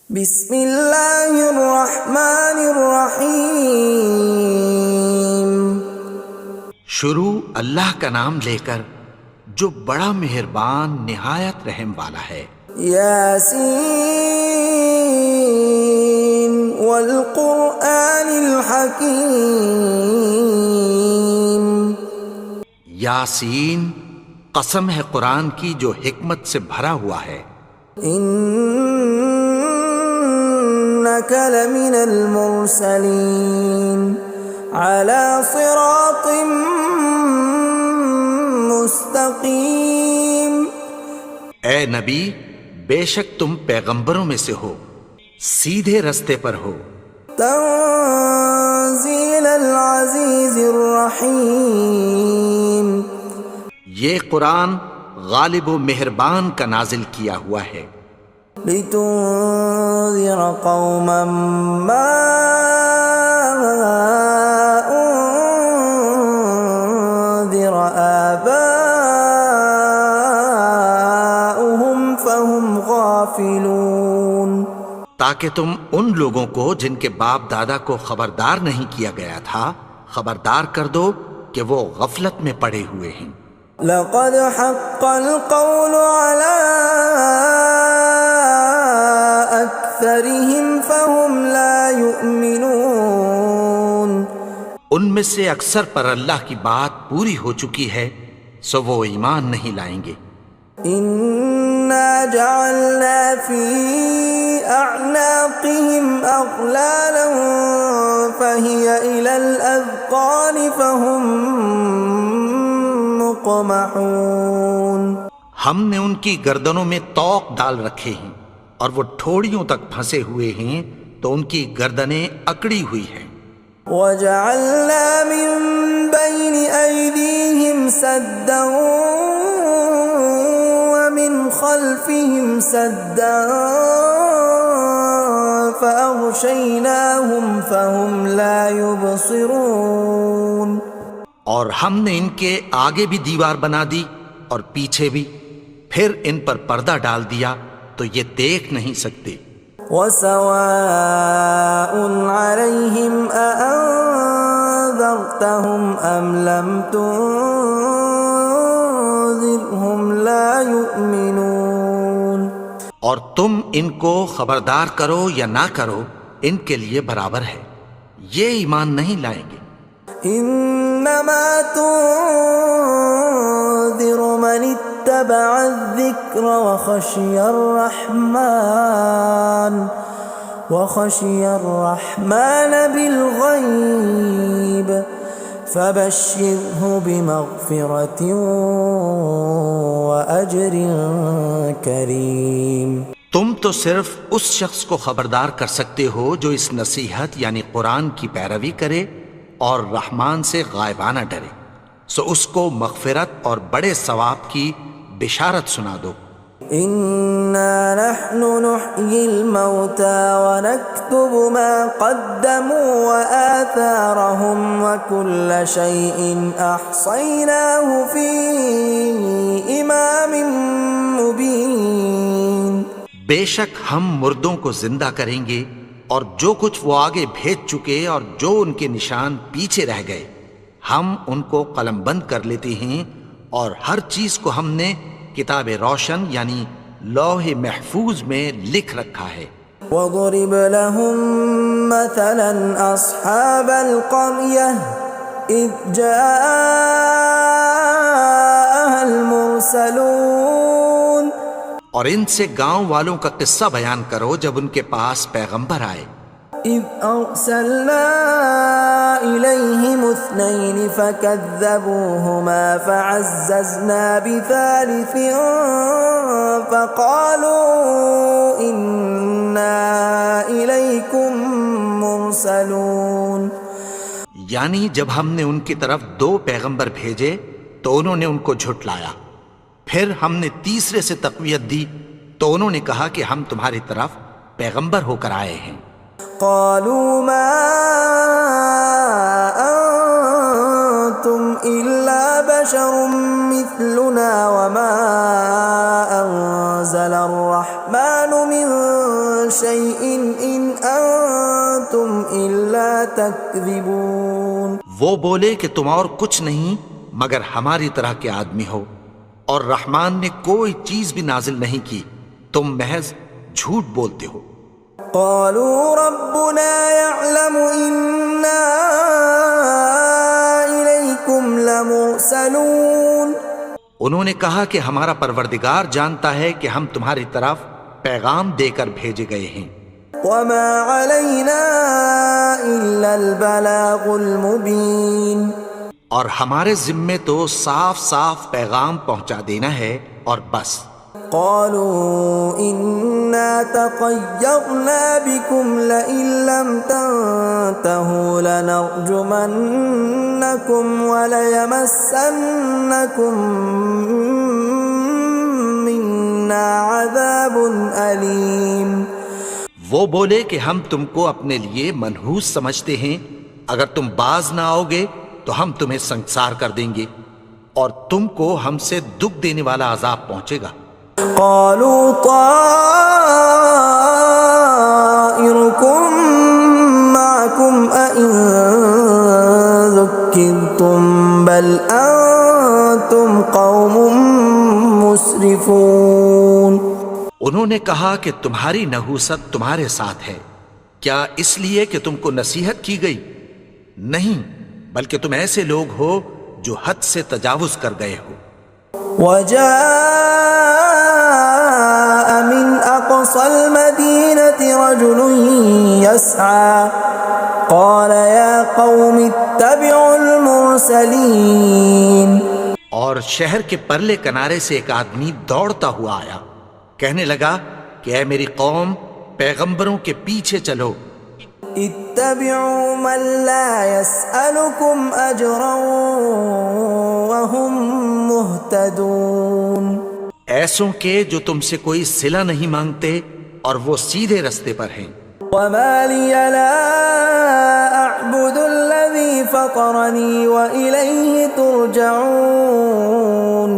بسم اللہ الرحمن الرحیم۔ شروع اللہ کا نام لے کر جو بڑا مہربان نہایت رحم والا ہے۔ یاسین والقرآن الحکیم۔ یاسین، قسم ہے قرآن کی جو حکمت سے بھرا ہوا ہے۔ انک لمن المرسلین علی صراط مستقیم۔ اے نبی، بے شک تم پیغمبروں میں سے ہو، سیدھے رستے پر ہو۔ تنزیل العزیز الرحیم۔ یہ قرآن غالب و مہربان کا نازل کیا ہوا ہے۔ لتنذر قوما ما انذر آباؤهم فهم غافلون۔ تاکہ تم ان لوگوں کو جن کے باپ دادا کو خبردار نہیں کیا گیا تھا خبردار کر دو کہ وہ غفلت میں پڑے ہوئے ہیں۔ لقد حق القول على أكثرهم فهم لا يؤمنون۔ ان میں سے اکثر پر اللہ کی بات پوری ہو چکی ہے سو وہ ایمان نہیں لائیں گے۔ إنا جعلنا في أعناقهم أغلالا فهي إلى الأذقان فهم مقمحون۔ ہم نے ان کی گردنوں میں طوق ڈال رکھے ہیں اور وہ ٹھوڑیوں تک پھنسے ہوئے ہیں تو ان کی گردنیں اکڑی ہوئی ہیں۔ وَجَعَلْنَا مِن بَيْنِ أَيْدِيهِمْ سَدًّا وَمِنْ خَلْفِهِمْ سَدًّا فَأَغْشَيْنَاهُمْ فَهُمْ لَا يُبْصِرُونَ۔ اور ہم نے ان کے آگے بھی دیوار بنا دی اور پیچھے بھی، پھر ان پر پردہ ڈال دیا تو یہ دیکھ نہیں سکتے۔ وَسَوَاءٌ عَلَيْهِمْ أَأَنذَرْتَهُمْ أَمْ لَمْ تُنذِرْهُمْ لَا يُؤْمِنُونَ۔ اور تم ان کو خبردار کرو یا نہ کرو ان کے لیے برابر ہے، یہ ایمان نہیں لائیں گے۔ انما تنذر من اتبع الذکر وخشی الرحمن بالغیب فبشرہ بمغفرۃ واجر کریم۔ تم تو صرف اس شخص کو خبردار کر سکتے ہو جو اس نصیحت یعنی قرآن کی پیروی کرے اور رحمان سے غائبانہ ڈرے، سو اس کو مغفرت اور بڑے ثواب کی بشارت سنا دو۔ اِنَّا نَحْنُ نُحْيِي الْمَوْتَى وَنَكْتُبُ مَا قَدَّمُوا وَآثَارَهُمْ وَكُلَّ شَيْءٍ أَحْصَيْنَاهُ فِي إِمَامٍ مُبِينٍ۔ بے شک ہم مردوں کو زندہ کریں گے اور جو کچھ وہ آگے بھیج چکے اور جو ان کے نشان پیچھے رہ گئے ہم ان کو قلم بند کر لیتے ہیں، اور ہر چیز کو ہم نے کتاب روشن یعنی لوح محفوظ میں لکھ رکھا ہے۔ وَضُرِبْ لَهُم مَّثَلًا أَصْحَابَ الْقَرْيَةِ إِذْ جَاءَهَا الْمُرْسَلُونَ۔ اور ان سے گاؤں والوں کا قصہ بیان کرو جب ان کے پاس پیغمبر آئے۔ إِذْ أَرْسَلْنَا إِلَيْهِمُ اثْنَيْنِ فَكَذَّبُوهُمَا فَعَزَّزْنَا بِثَالِثٍ فَقَالُوا إِنَّا إِلَيْكُمْ مُرْسَلُونَ۔ یعنی جب ہم نے ان کی طرف دو پیغمبر بھیجے تو انہوں نے ان کو جھٹلایا، پھر ہم نے تیسرے سے تقویت دی تو انہوں نے کہا کہ ہم تمہاری طرف پیغمبر ہو کر آئے ہیں۔ قالوا ما انتم الا بشر مثلنا وما انزل الرحمن من شيء إن أنتم إلا تكذبون. وہ بولے کہ تم اور کچھ نہیں مگر ہماری طرح کے آدمی ہو، اور رحمان نے کوئی چیز بھی نازل نہیں کی، تم محض جھوٹ بولتے ہو. قالوا ربنا يعلم إنا إليكم لمرسلون. انہوں نے کہا کہ ہمارا پروردگار جانتا ہے کہ ہم تمہاری طرف پیغام دے کر بھیجے گئے ہیں. وما علينا إلا البلاغ المبين. اور ہمارے ذمے تو صاف صاف پیغام پہنچا دینا ہے اور بس. قالوا إنا تطيرنا بكم لئن لم تنتهوا لنرجمنكم وليمسنكم منا عذاب أليم. وہ بولے کہ ہم تم کو اپنے لیے منحوس سمجھتے ہیں، اگر تم باز نہ آؤ گے تو ہم تمہیں سنسار کر دیں گے اور تم کو ہم سے دکھ دینے والا عذاب پہنچے گا. قالوا طائركم معكم أئن ذكرتم بل أنتم قوم مسرفون. انہوں نے کہا کہ تمہاری نحوست تمہارے ساتھ ہے، کیا اس لیے کہ تم کو نصیحت کی گئی؟ نہیں، بلکہ تم ایسے لوگ ہو جو حد سے تجاوز کر گئے ہو. وجاء من أقصى المدينة رجل يسعى قال يا قوم اتبعوا المرسلين. اور شہر کے پرلے کنارے سے ایک آدمی دوڑتا ہوا آیا، کہنے لگا کہ اے میری قوم، پیغمبروں کے پیچھے چلو. اتبعوا من لا يسألكم أجرا وهم مهتدون. ایسوں کے جو تم سے کوئی صلہ نہیں مانگتے اور وہ سیدھے رستے پر ہیں. وما لي لا أعبد الذي فطرني وإليه ترجعون.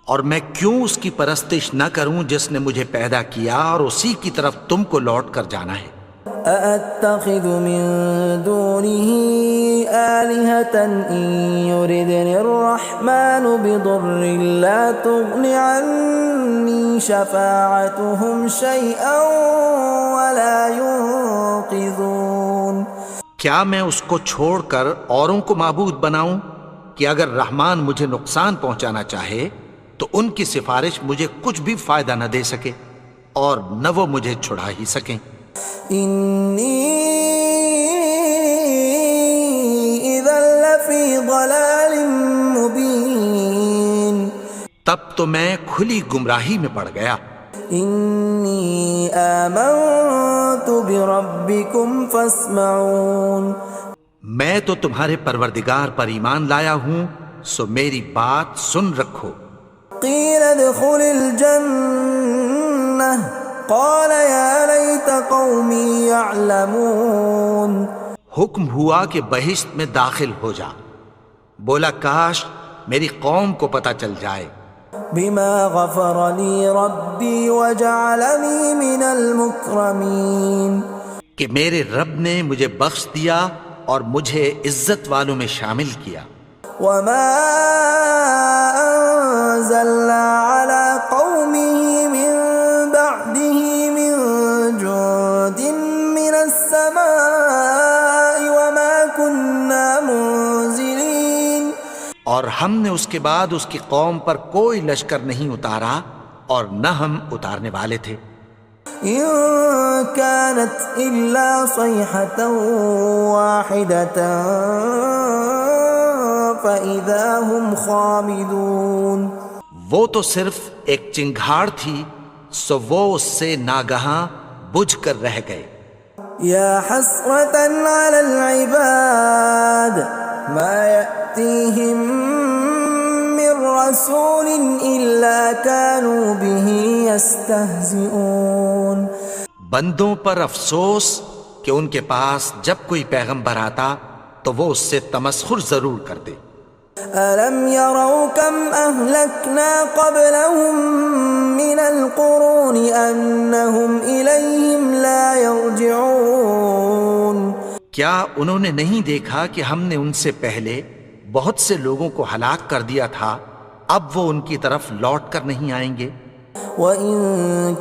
اور میں کیوں اس کی پرستش نہ کروں جس نے مجھے پیدا کیا اور اسی کی طرف تم کو لوٹ کر جانا ہے. أأتخذ من دونه آلهة إن يردني الرحمن بضر لا تغن عني شفاعتهم شيئا ولا ينقذون. کیا میں اس کو چھوڑ کر اوروں کو معبود بناؤں کہ اگر رحمان مجھے نقصان پہنچانا چاہے تو ان کی سفارش مجھے کچھ بھی فائدہ نہ دے سکے اور نہ وہ مجھے چھڑا ہی سکیں. إني إذا لفي ضلال مبين. تب تو میں کھلی گمراہی میں پڑ گیا. إني آمنت بربكم فاسمعون. میں تو تمہارے پروردگار پر ایمان لایا ہوں، سو میری بات سن رکھو. قيل ادخل الجنة قال يا ليت قومي يعلمون. حکم ہوا کہ بہشت میں داخل ہو جا. بولا کاش میری قوم کو پتہ چل جائے. بما غفر لي ربي وجعلني من المكرمين. کہ میرے رب نے مجھے بخش دیا اور مجھے عزت والوں میں شامل کیا. وما أنزلنا على قومه من بعده من جند من السماء وما كنا منزلين. اور ہم نے اس کے بعد اس کی قوم پر کوئی لشکر نہیں اتارا اور نہ ہم اتارنے والے تھے. إن كانت إلا صيحة واحدة فإذا هم خامدون. وہ تو صرف ایک چنگھاڑ تھی، سو وہ اس سے ناگہاں بجھ کر رہ گئے. يا حسرة على العباد ما يأتيهم من رسول إلا كانوا به يستهزئون. بندوں پر افسوس کہ ان کے پاس جب کوئی پیغمبر آتا تو وہ اس سے تمسخر ضرور کرتے. ألم يروا كم أهلكنا قبلهم من القرون أنهم إليهم لا يرجعون کیا انہوں نے نہیں دیکھا کہ ہم نے ان سے پہلے بہت سے لوگوں کو ہلاک کر دیا تھا، اب وہ ان کی طرف لوٹ کر نہیں آئیں گے؟ وَإِن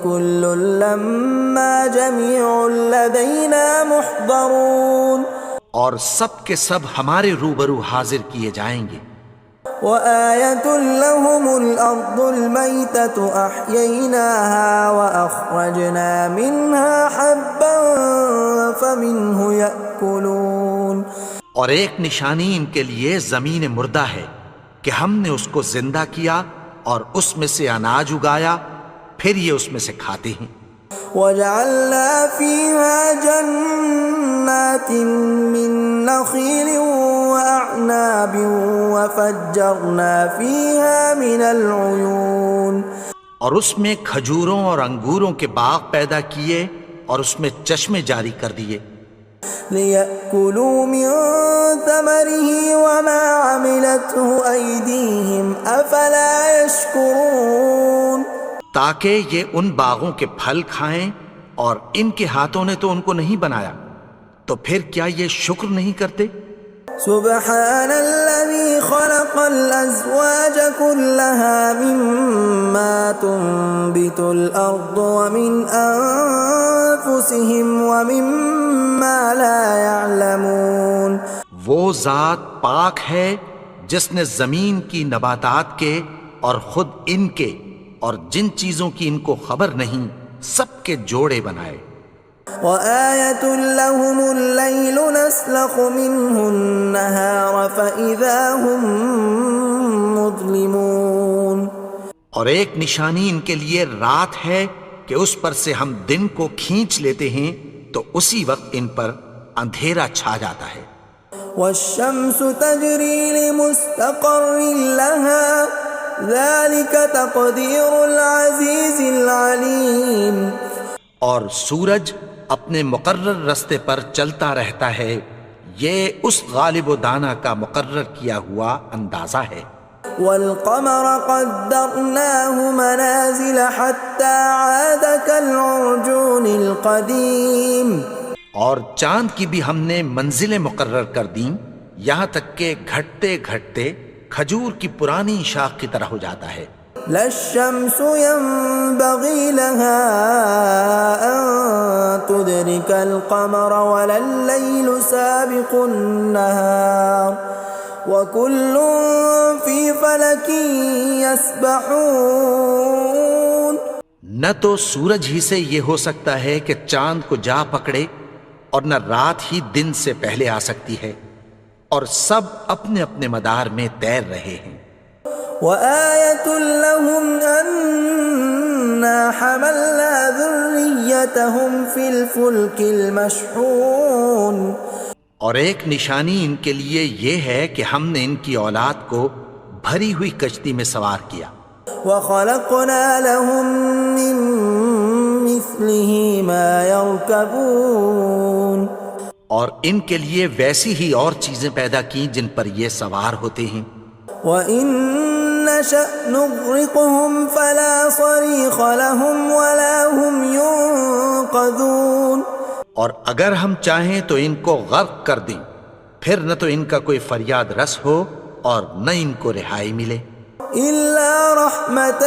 كُلٌّ لَّمَّا جَمِيعٌ لَّدَيْنَا مُحْضَرُونَ اور سب کے سب ہمارے روبرو حاضر کیے جائیں گے۔ وَآيَةٌ لَّهُمُ الْأَرْضُ الْمَيْتَةُ أَحْيَيْنَاهَا وَأَخْرَجْنَا مِنْهَا حَبًّا فَمِنْهُ يَأْكُلُونَ اور ایک نشانی ان کے لیے زمین مردہ ہے کہ ہم نے اس کو زندہ کیا اور اس میں سے اناج اگایا، پھر یہ اس میں سے کھاتے ہیں۔ وَجَعَلْنَا فِيهَا جَنَّاتٍ مِّن نَّخِيلٍ وَأَعْنَابٍ وَفَجَّرْنَا فِيهَا مِنَ الْعُيُونِ اور اس میں کھجوروں اور انگوروں کے باغ پیدا کیے اور اس میں چشمے جاری کر دیے، لِيَأْكُلُوا مِن ثَمَرِهِ وَمَا عَمِلَتْهُ أَيْدِيهِمْ أَفَلَا يَشْكُرُونَ تاکہ یہ ان باغوں کے پھل کھائیں، اور ان کے ہاتھوں نے تو ان کو نہیں بنایا، تو پھر کیا یہ شکر نہیں کرتے؟ سبحان الذي خلق الأزواج كلها مما تنبت الأرض ومن أنفسهم ومما لا يعلمون وہ ذات پاک ہے جس نے زمین کی نباتات کے اور خود ان کے اور جن چیزوں کی ان کو خبر نہیں سب کے جوڑے بنائے۔ وَآيَةٌ لَّهُمُ اللَّيْلُ نَسْلَخُ مِنْهُ النَّهَارَ فَإِذَا هُم مُظْلِمُونَ اور ایک نشانی ان کے لیے رات ہے کہ اس پر سے ہم دن کو کھینچ لیتے ہیں تو اسی وقت ان پر اندھیرا چھا جاتا ہے۔ وَالشَّمْسُ تَجْرِي لِمُسْتَقَرٍّ لَّهَا ذَلِكَ تَقْدِيرُ الْعَزِيزِ الْعَلِيمِ اور سورج اپنے مقرر رستے پر چلتا رہتا ہے، یہ اس غالب و دانا کا مقرر کیا ہوا اندازہ ہے۔ وَالْقَمَرَ قَدَّرْنَاهُ مَنَازِلَ حَتَّى عَادَ كَالْعُرْجُونِ الْقَدِيمِ اور چاند کی بھی ہم نے منزلیں مقرر کر دیں، یہاں تک کہ گھٹتے گھٹتے کھجور کی پرانی شاخ کی طرح ہو جاتا ہے۔ لا الشمس ينبغي لها أن تدرك القمر ولا الليل سابق النهار وكل في فلك يسبحون نہ تو سورج ہی سے یہ ہو سکتا ہے کہ چاند کو جا پکڑے، اور نہ رات ہی دن سے پہلے آ سکتی ہے، اور سب اپنے اپنے مدار میں تیر رہے ہیں۔ وَآيَةٌ لَّهُمْ أَنَّا حَمَلْنَا ذُرِّيَّتَهُمْ فِي الْفُلْكِ الْمَشْحُونِ اور ایک نشانی ان کے لیے یہ ہے کہ ہم نے ان کی اولاد کو بھری ہوئی کشتی میں سوار کیا۔ وَخَلَقْنَا لَهُم مِّن مِّثْلِهِ مَا يَرْكَبُونَ اور ان کے لیے ویسی ہی اور چیزیں پیدا کی جن پر یہ سوار ہوتے ہیں۔ وَإِن نَّشَأْ نُغْرِقْهُمْ فَلَا صَرِيخَ لَهُمْ وَلَا هُمْ يُنقَذُونَ اور اگر ہم چاہیں تو ان کو غرق کر دیں، پھر نہ تو ان کا کوئی فریاد رس ہو اور نہ ان کو رہائی ملے۔ إِلَّا رَحْمَةً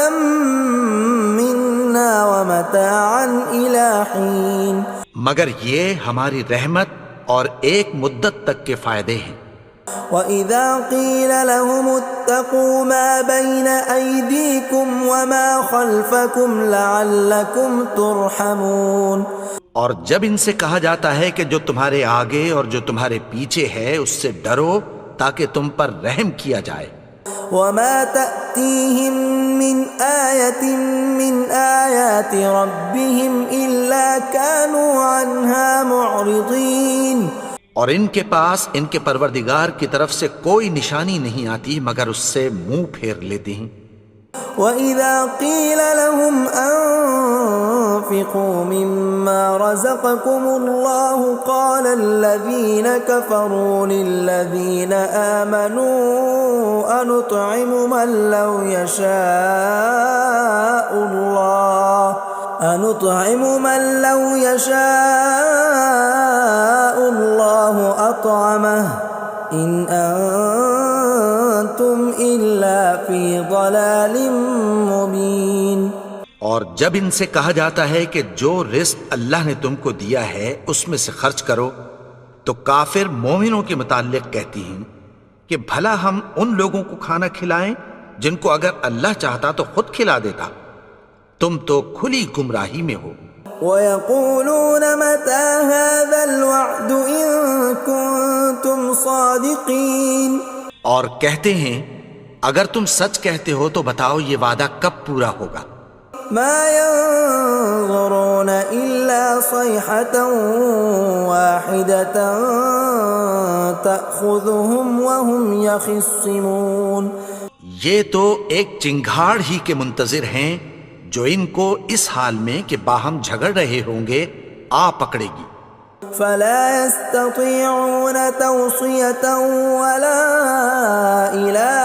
مِّنَّا وَمَتَاعًا إِلَىٰ حِينٍ مگر یہ ہماری رحمت اور ایک مدت تک کے فائدے ہیں۔ وَإِذَا قِيلَ لَهُمُ اتَّقُوا مَا بَيْنَ أَيْدِيكُمْ وَمَا خَلْفَكُمْ لَعَلَّكُمْ تُرْحَمُونَ اور جب ان سے کہا جاتا ہے کہ جو تمہارے آگے اور جو تمہارے پیچھے ہے اس سے ڈرو تاکہ تم پر رحم کیا جائے۔ وَمَا تَأْتِيهِم مِّنْ آيَةٍ مِّنْ آيَاتِ رَبِّهِمْ إِلَّا كَانُوا عَنْهَا مُعْرِضِينَ اور ان کے پاس ان کے پروردگار کی طرف سے کوئی نشانی نہیں آتی مگر اس سے منہ پھیر لیتے ہیں۔ وَإِذَا قِيلَ لَهُمْ وأنفقوا مما رزقكم الله قال الذين كفروا للذين آمنوا أنطعم من لو يشاء الله أطعمه إن أنتم إلا في ضلال مبين۔ اور جب ان سے کہا جاتا ہے کہ جو رزق اللہ نے تم کو دیا ہے اس میں سے خرچ کرو، تو کافر مومنوں کے متعلق کہتی ہیں کہ بھلا ہم ان لوگوں کو کھانا کھلائیں جن کو اگر اللہ چاہتا تو خود کھلا دیتا، تم تو کھلی گمراہی میں ہو۔ وَيَقُولُونَ مَتَى هَذَا الْوَعْدُ إِن كُنتُمْ صَادِقِينَ، اور کہتے ہیں اگر تم سچ کہتے ہو تو بتاؤ یہ وعدہ کب پورا ہوگا۔ مَا يَنظُرُونَ إِلَّا صَيْحَةً وَاحِدَةً تَأْخُذُهُمْ وَهُمْ يَخِصِّمُونَ، یہ تو ایک چنگھاڑ ہی کے منتظر ہیں جو ان کو اس حال میں کہ باہم جھگڑ رہے ہوں گے آ پکڑے گی۔ فَلَا يَسْتَطِيعُونَ تَوْصِيَةً وَلَا إِلَىٰ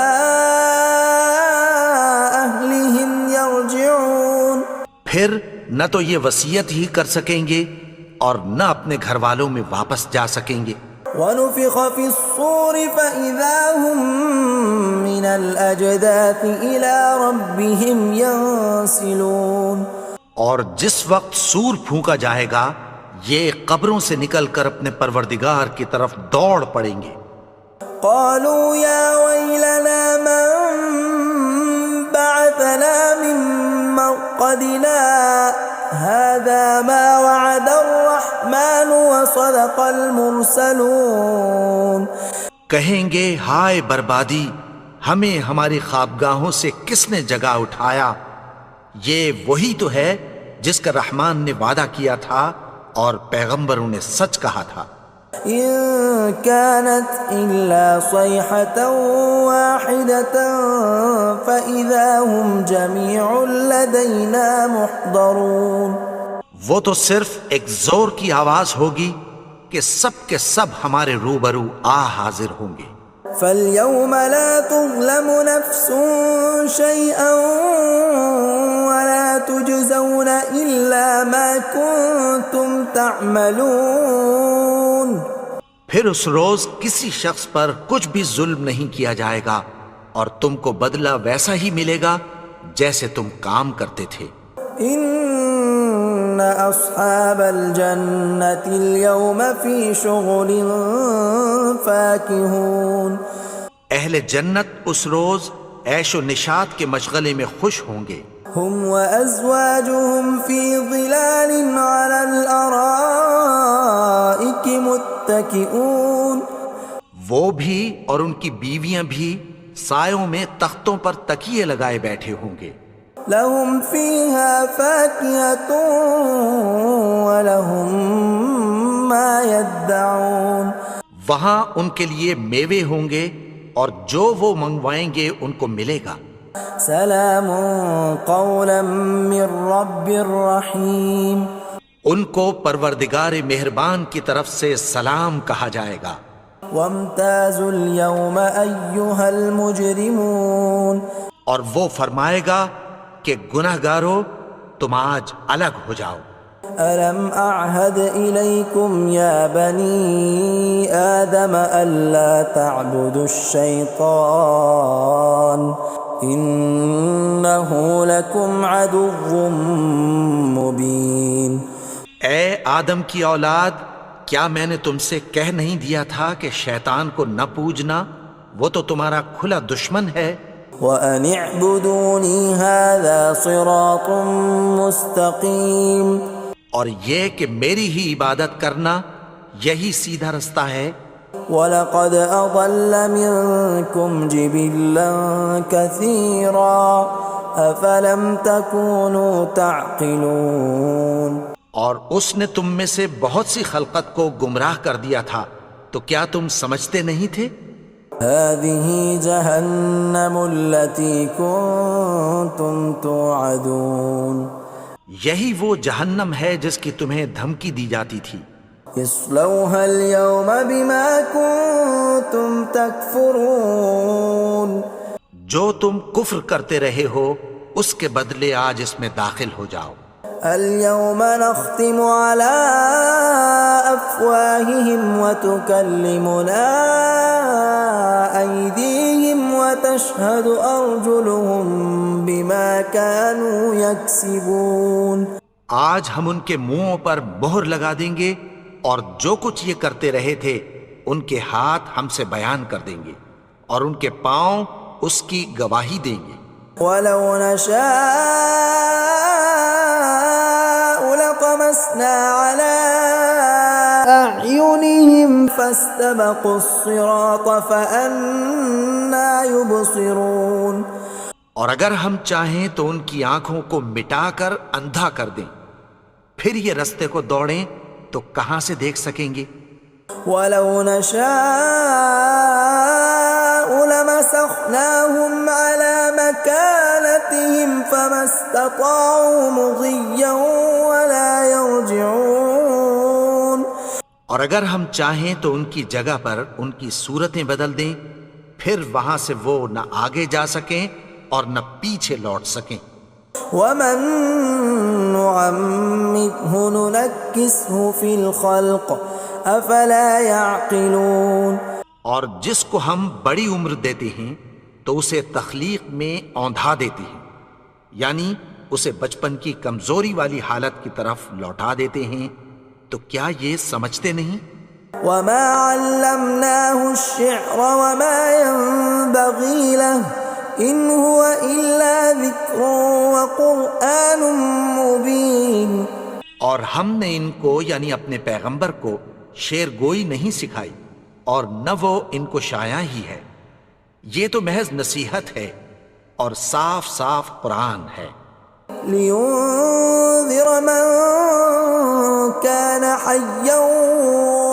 أَهْلِهِمْ يَرْجِعُونَ، پھر نہ تو یہ وصیت ہی کر سکیں گے اور نہ اپنے گھر والوں میں واپس جا سکیں گے۔ وَنُفِخَ فِي الصُّورِ فَإِذَا هُم مِّنَ الْأَجْدَاثِ إِلَىٰ رَبِّهِمْ يَنسِلُونَ، اور جس وقت سور پھونکا جائے گا یہ قبروں سے نکل کر اپنے پروردگار کی طرف دوڑ پڑیں گے۔ قَالُوا يَا وَيْلَنَا مَن بَعَثَنَا مِن مَّرْقَدِنَا هَٰذَا مَا وَعَدَ الرَّحْمَٰنُ وَصَدَقَ الْمُرْسَلُونَ، کہیں گے ہائے بربادی، ہمیں ہماری خوابگاہوں سے کس نے جگا اٹھایا، یہ وہی تو ہے جس کا رحمان نے وعدہ کیا تھا اور پیغمبروں نے سچ کہا تھا۔ إِن كَانَتْ إِلَّا صَيْحَةً وَاحِدَةً فَإِذَا هُمْ جَمِيعٌ لَدَيْنَا مُحْضَرُونَ، وہ تو صرف ایک زور کی آواز ہوگی کہ سب کے سب ہمارے روبرو آ حاضر ہوں گے۔ فَالْيَوْمَ لَا تُظْلَمُ نَفْسٌ شَيْئًا وَلَا تُجْزَوْنَ إِلَّا مَا كُنتُمْ تَعْمَلُونَ، پھر اس روز کسی شخص پر کچھ بھی ظلم نہیں کیا جائے گا اور تم کو بدلہ ویسا ہی ملے گا جیسے تم کام کرتے تھے۔ إِنَّ أَصْحَابَ الْجَنَّةِ الْيَوْمَ فِي شُغُلٍ فَاكِهُونَ، اہل جنت اس روز عیش و نشاط کے مشغلے میں خوش ہوں گے۔ هُمْ وَأَزْوَاجُهُمْ فِي ظِلَالٍ عَلَى الْأَرَائِكِ مُتَّكِئُونَ، وہ بھی اور ان کی بیویاں بھی سایوں میں تختوں پر تکیے لگائے بیٹھے ہوں گے۔ لَهُمْ فِيهَا فَاكِهَةٌ وَلَهُمْ مَا يَدَّعُونَ، وہاں ان کے لیے میوے ہوں گے اور جو وہ منگوائیں گے ان کو ملے گا۔ سلام قولا من رب رحیم، ان کو پروردگار مہربان کی طرف سے سلام کہا جائے گا۔ وامتازوا اليوم ایھا المجرمون، اور وہ فرمائے گا کہ گنہگارو تم آج الگ ہو جاؤ۔ ألم أعهد إليكم يا بني آدم ألا تعبدوا الشيطان إنه لكم عدو مبين۔ اے آدم کی اولاد، کیا میں نے تم سے کہہ نہیں دیا تھا کہ شیطان کو نہ پوجنا، وہ تو تمہارا کھلا دشمن ہے۔ وَأَنِ اعْبُدُونِي هَذَا صِرَاطٌ مُسْتَقِيمٌ، اور یہ کہ میری ہی عبادت کرنا یہی سیدھا رستہ ہے۔ وَلَقَدْ أَضَلَّ مِنْكُمْ جِبِلًّا كَثِيرًا أَفَلَمْ تَكُونُوا تَعْقِلُونَ، اور اس نے تم میں سے بہت سی خلقت کو گمراہ کر دیا تھا، تو کیا تم سمجھتے نہیں تھے؟ هَذِهِ جَهَنَّمُ الَّتِي كُنْتُمْ تُوعَدُونَ، یہی وہ جہنم ہے جس کی تمہیں دھمکی دی جاتی تھی. اصلوها اليوم بما كنتم تكفرون. جو تم کفر کرتے رہے ہو اس کے بدلے آج اس میں داخل ہو جاؤ. اليوم نختم على أفواههم وتكلمنا أيديهم وتشهد أرجلهم بما كانوا يكسبون. آج ہم ان کے منہوں پر مہر لگا دیں گے اور جو کچھ یہ کرتے رہے تھے ان کے ہاتھ ہم سے بیان کر دیں گے اور ان کے پاؤں اس کی گواہی دیں گے. ولو نشاء لطمسنا على أعينهم فاستبقوا الصراط فأنى يبصرون. اور اگر ہم چاہیں تو ان کی آنکھوں کو مٹا کر اندھا کر دیں، پھر یہ رستے کو دوڑیں تو کہاں سے دیکھ سکیں گے. ولو نشاء لمسخناهم على مكانتهم فما استطاعوا مضيا ولا يرجعون. اور اگر ہم چاہیں تو ان کی جگہ پر ان کی صورتیں بدل دیں، پھر وہاں سے وہ نہ آگے جا سکیں اور نہ پیچھے لوٹ سکیں. ومن نعمره ننكسه في الخلق افلا يعقلون. اور جس کو ہم بڑی عمر دیتے ہیں تو اسے تخلیق میں اوندھا دیتے ہیں، یعنی اسے بچپن کی کمزوری والی حالت کی طرف لوٹا دیتے ہیں. تو کیا یہ سمجھتے نہیں؟ وما علمناه الشعر وما ينبغي له ان هو الا ذکر وقرآن مبین. اور ہم نے ان کو یعنی اپنے پیغمبر کو شعر گوئی نہیں سکھائی اور نہ وہ ان کو شایع ہی ہے، یہ تو محض نصیحت ہے اور صاف صاف قرآن ہے. لينذر من كان حيا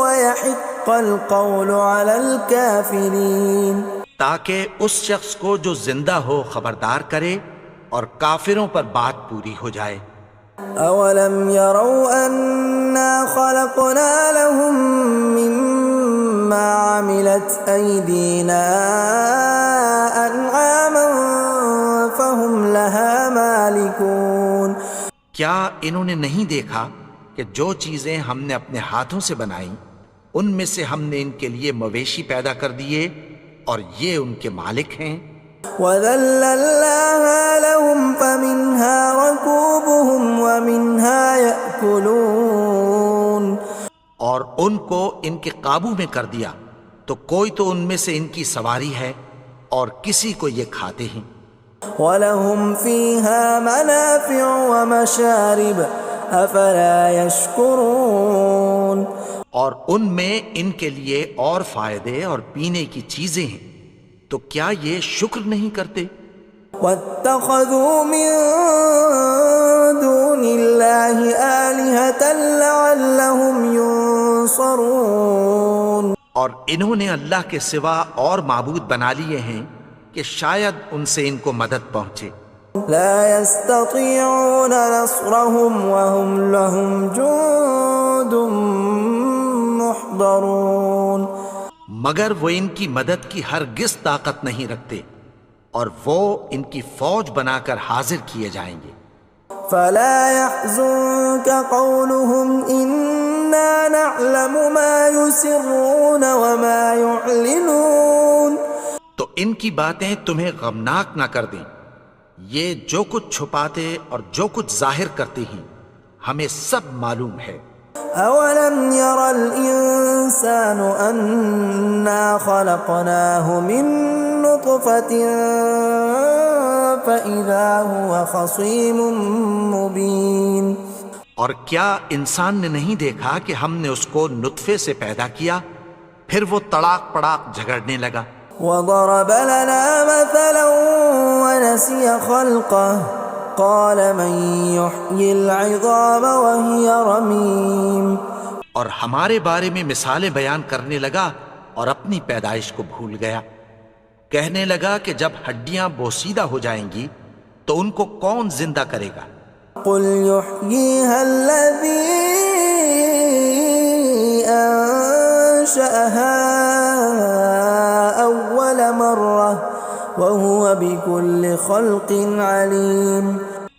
ويحق القول على الكافرين. تاکہ اس شخص کو جو زندہ ہو خبردار کرے اور کافروں پر بات پوری ہو جائے. اولم يروا انا خلقنا لهم مما عملت ايدينا انعاما فهم لها مالكون. کیا انہوں نے نہیں دیکھا کہ جو چیزیں ہم نے اپنے ہاتھوں سے بنائیں ان میں سے ہم نے ان کے لیے مویشی پیدا کر دیے اور یہ ان کے مالک ہیں. وَذَلَّلْنَاهَا لَهُمْ فَمِنْهَا رَكُوبُهُمْ وَمِنْهَا يَأْكُلُونَ. اور ان کو ان کے قابو میں کر دیا تو کوئی تو ان میں سے ان کی سواری ہے اور کسی کو یہ کھاتے ہیں. وَلَهُمْ فِيهَا مَنَافِعُ وَمَشَارِبُ أَفَلَا يَشْكُرُونَ. اور ان میں ان کے لیے اور فائدے اور پینے کی چیزیں ہیں، تو کیا یہ شکر نہیں کرتے؟ وَاتَّخَذُوا مِن دُونِ اللَّهِ آلِهَةً لَعَلَّهُمْ يُنصَرُونَ. اور انہوں نے اللہ کے سوا اور معبود بنا لیے ہیں کہ شاید ان سے ان کو مدد پہنچے. لا يستطيعون نصرهم وهم لهم جند محضرون. مگر وہ ان کی مدد کی ہرگز طاقت نہیں رکھتے اور وہ ان کی فوج بنا کر حاضر کیے جائیں گے. فلا يحزنك قولهم إنا نعلم ما يسرون وما يعلنون. تو ان کی باتیں تمہیں غمناک نہ کر دیں، یہ جو کچھ چھپاتے اور جو کچھ ظاہر کرتے ہیں ہمیں سب معلوم ہے. أولم ير الإنسان أنا خلقناه من نطفة فإذا هو خصيم مبين. اور کیا انسان نے نہیں دیکھا کہ ہم نے اس کو نطفے سے پیدا کیا پھر وہ تڑاک پڑاک جھگڑنے لگا. وضرب لنا مثلا ونسي خلقه قال من يحيي العظام وهي رميم. اور ہمارے بارے میں مثالیں بیان کرنے لگا اور اپنی پیدائش کو بھول گیا. کہنے لگا کہ جب ہڈیاں بوسیدہ ہو جائیں گی تو ان کو کون زندہ کرے گا قل يحييها الذي أنشأها أول مرة وهو بكل خلق عليم।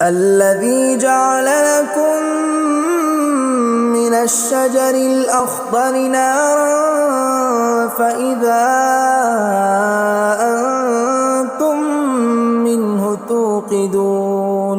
الذي جعل لكم من الشجر الأخضر نارا فإذا أنتم منه توقدون।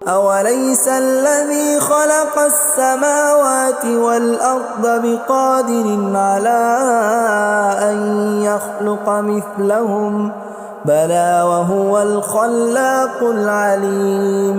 أوليس الذي خلق السماوات والأرض بقادر على أن يخلق مثلهم بلى وهو الخلاق العليم।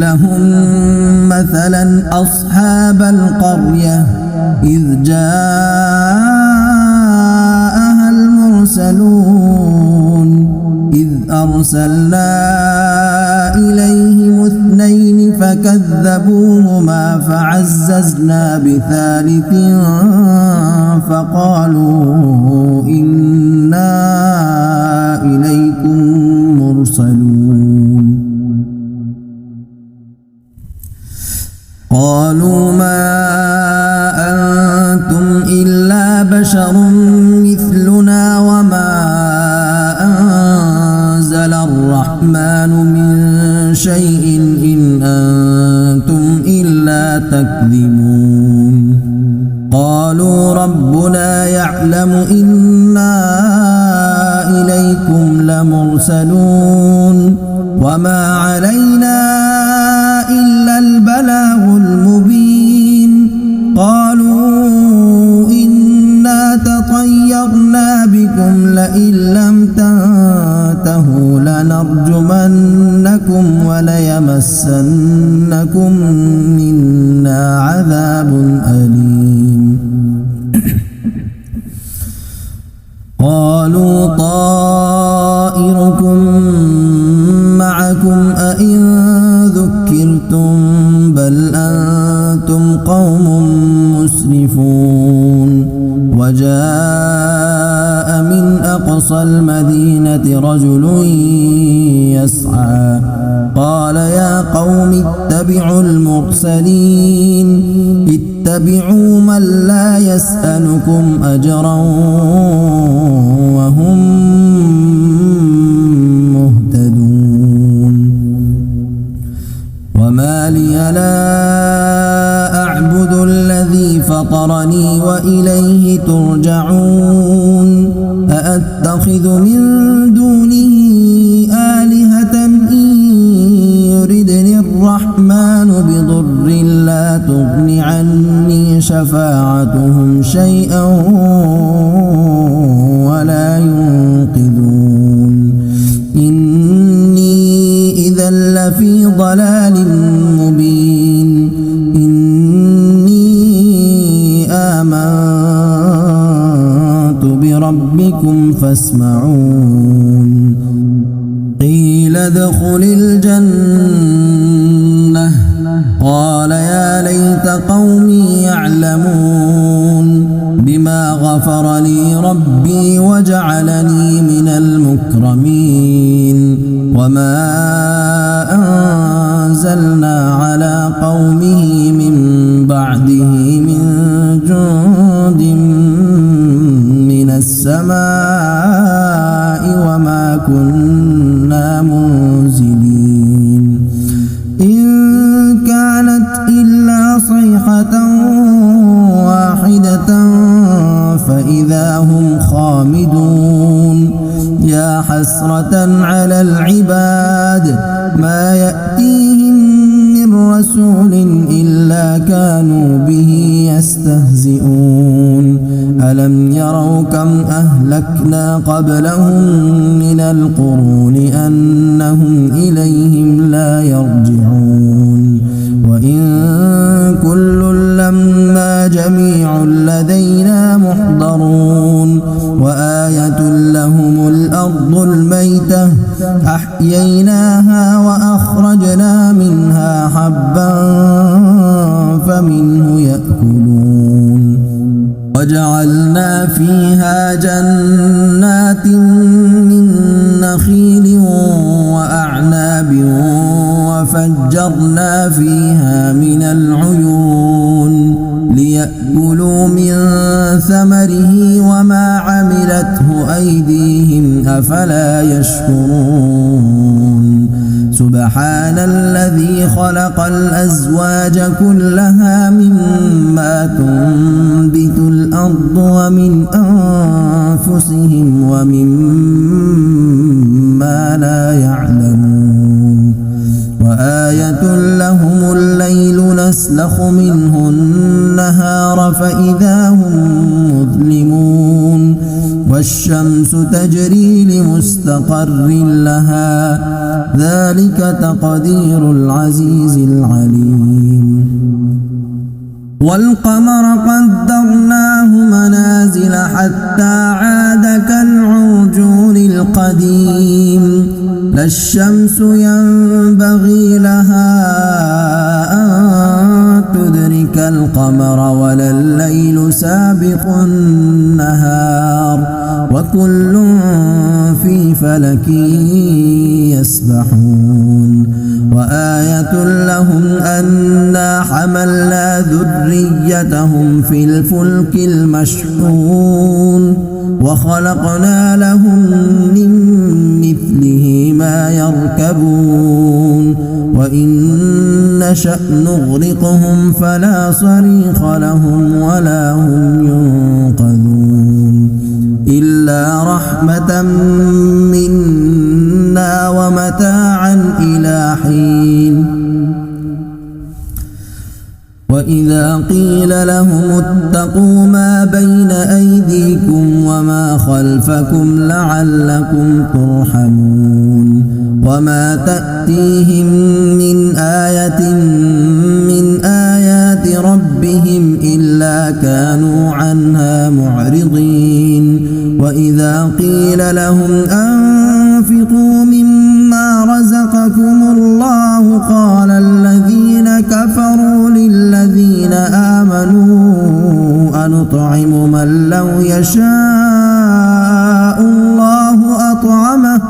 لهم مثلا أصحاب القرية إذ جاءها المرسلون إذ أرسلنا إليهم اثنين فكذبوهما فعززنا بثالث فقالوا إنا إليكم مرسلون। قالوا ما أنتم إلا بشر مثلنا وما أنزل الرحمن من تكذبون قالوا ربنا يعلم إنا إليكم لمرسلون وما علينا إلا البلاغ المبين قالوا إنا تطيرنا بكم لئن لم تنتهوا لنرجمنكم وليمسنكم منا عذاب أليم قالوا طائركم معكم أئن ذكرتم بل أنتم قوم مسرفون وجاء من أقصى المدينة رجل يسعى قال يا قوم اتبعوا المرسلين اتبعوا من لا يسألكم أجرا وهم مهتدون وما لي لا أعبد الذي فطرني وإليه ترجعون أأتخذ من دونه آلهة إن يردني الرحمن بضر لا تغن عني شفاعتهم شيئا ولا ينقذون إني إذا لفي ضلال مبين إني آمنت بربكم فاسمعون قيل ادخل الجنة قال يا ليت قومي يعلمون بما غفر لي ربي وجعلني من المكرمين وما أنزلنا على قومه من بعده من جند من السماء وما كنا منزلين إن كانت إلا صيحة واحدة فإذا هم خامدون يا حسرة على العباد ما يأتيهم من رسول إلا كانوا به يستهزئون ألم يروا كم أهلكنا قبلهم من القرون أنهم إليهم لا يرجعون وإن كل لما جميع لدينا محضرون وآية لهم الأرض الميتة أحييناها وأخرجنا منها حبا فمنه يأكلون وجعلنا فيها جنات من نخيل وأعناب وفجرنا فيها من العيون ليأكلوا من ثمره وما عملته أيديهم أفلا يشكرون سبحان الذي خلق الأزواج كلها مما تنبت الأرض ومن أنفسهم ومما لا يعلمون وآية لهم الليل نسلخ منه النهار فإذا هم مظلمون والشمس تجري لمستقر لها ذلك تقدير العزيز العليم والقمر قدرناه منازل حتى عاد كالعرجون القديم لا الشمس ينبغي لها أن تدرك القمر ولا الليل سابق النهار وكل في فلك يسبحون وآية لهم أنا حملنا ذريتهم في الفلك المشحون وخلقنا لهم من مثله ما يركبون وإن نشأ نغرقهم فلا صريخ لهم ولا هم ينقذون إلا رحمة منا ومتاعا إلى حين وإذا قيل لهم اتقوا ما بين أيديكم وما خلفكم لعلكم ترحمون وما تأتيهم من آية من آيات ربهم إلا كانوا عنها معرضين وإذا قيل لهم أنفقوا مما رزقكم الله قال الذين كفروا للذين آمنوا أنطعم من لو يشاء الله أطعمه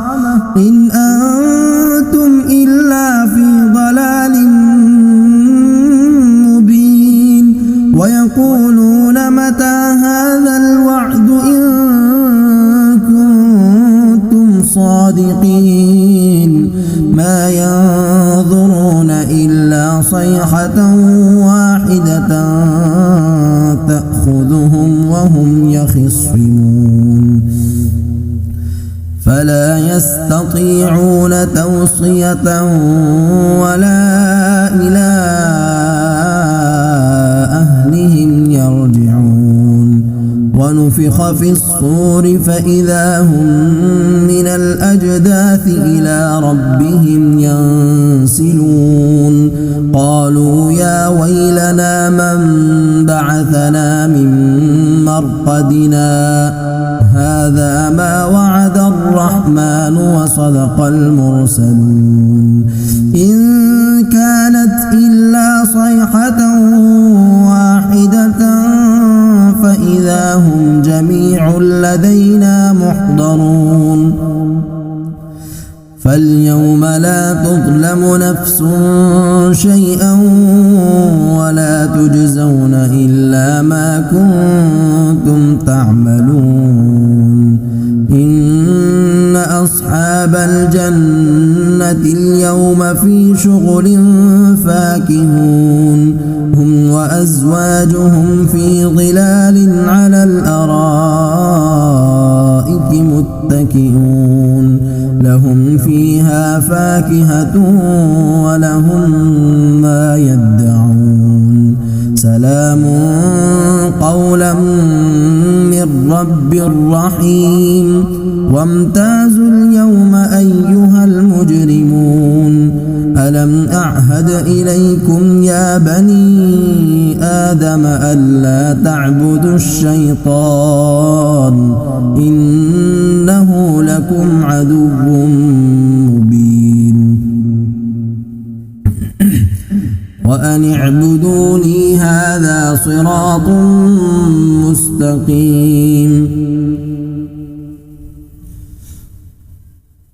إن أنتم إلا في ضلال مبين ويقولون متى هذا الوعد إن كنتم صادقين ما ينظرون إلا صيحة واحدة تأخذهم وهم يخصمون فلا يستطيعون توصية ولا إلى أهلهم يرجعون ونفخ في الصور فإذا هم من الأجداث إلى ربهم ينسلون قالوا يا ويلنا من بعثنا من مرقدنا هذا ما وعد الرحمن وصدق المرسلون إن كانت إلا صيحة واحدة فإذا هم جميع لدينا محضرون فاليوم لا تظلم نفس شيئا ولا تجزون إلا ما كنتم تعملون إن أصحاب الجنة اليوم في شغل فاكهون هم وأزواجهم في ظلال على الأرائك متكئون لهم فيها فاكهة ولهم ما يدعون سلام قولا من رب رحيم وامتازوا اليوم أيها المجرمون ألم أعهد إليكم يا بني آدم ألا تعبدوا الشيطان إنه لكم عدو مبين وأن اعبدوني هذا صراط مستقيم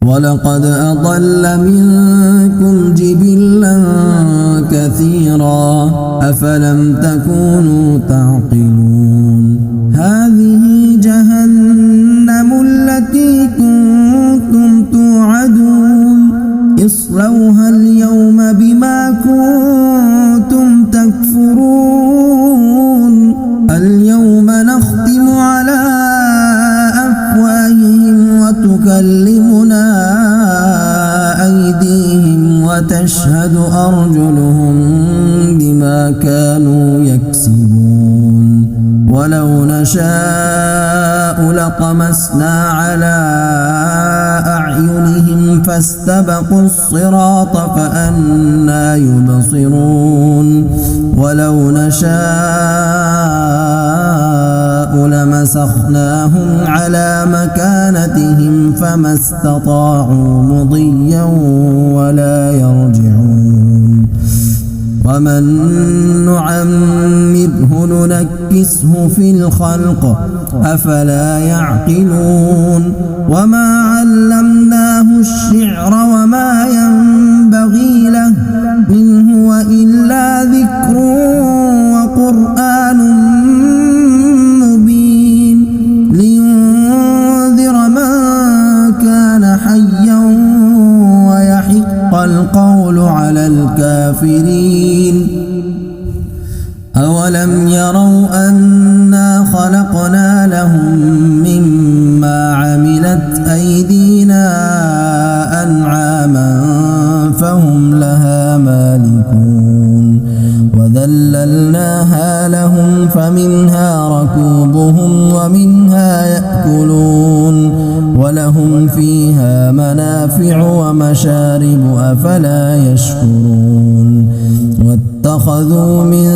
ولقد أضل منكم جبلا كثيرا أفلم تكونوا تعقلون هذه جهنم التي كنتم توعدون اصلوها اليوم بما كنتم تكفرون اليوم نختم على أفواههم وتكلمنا أيديهم وتشهد أرجلهم بما كانوا يكسبون ولو نشاء لطمسنا على أعينهم فاستبقوا الصراط فأنى يبصرون ولو نشاء لمسخناهم على مكانتهم فما استطاعوا مضيا ولا يرجعون ومن نعمره ننكسه في الخلق أفلا يعقلون وما علمناه الشعر وما ينبغي له إن هو إلا ذكر وقرآن مبين لينذر من كان حيا ويحق القول على أولم يروا أنا خلقنا لهم مما عملت أيدينا أنعاما فهم لها مالكون وذللناها لهم فمنها ركوبهم ومنها يأكلون ولهم فيها منافع ومشارب أفلا يشكرون واتخذوا من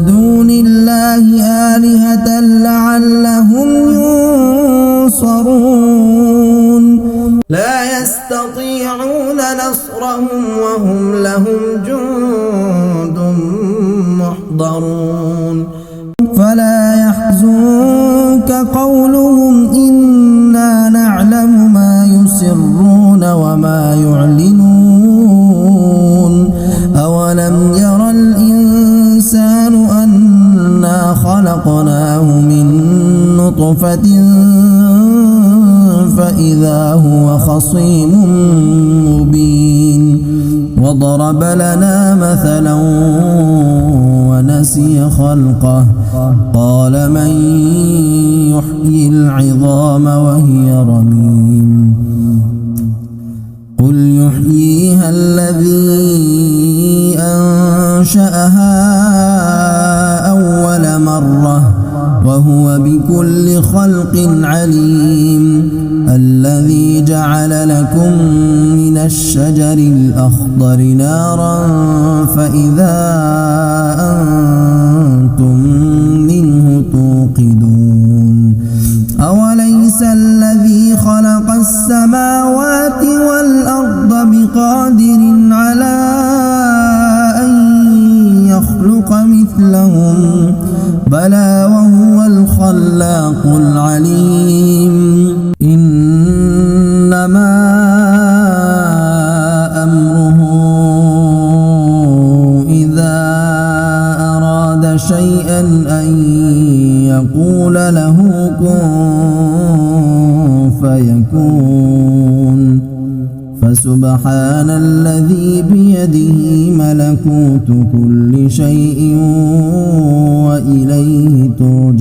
دون الله آلهة لعلهم ينصرون لا يستطيعون نصرهم وهم لهم جند محضرون فلا يحزنك قولهم إنا نعلم ما يسرون وما يعلنون أولم ير الإنسان أنا خلقناه من نطفة فإذا هو خصيم مبين وضرب لنا مثلا ونسي خلقه قال من يحيي العظام وهي رميم قل يحييها الذي أنشأها أول مرة وهو بكل خلق عليم الذي جعل لكم من الشجر الأخضر نارا فإذا أنتم منه توقدون أوليس الذي خلق السماوات والأرض بقادر على أن يخلق مثلهم بلى وهو الخلاق العليم إنما أمره إذا أراد شيئا أن يقول له كن فيكون فسبحان الذي بيده ملكوت كل شيء وإليه ترجعون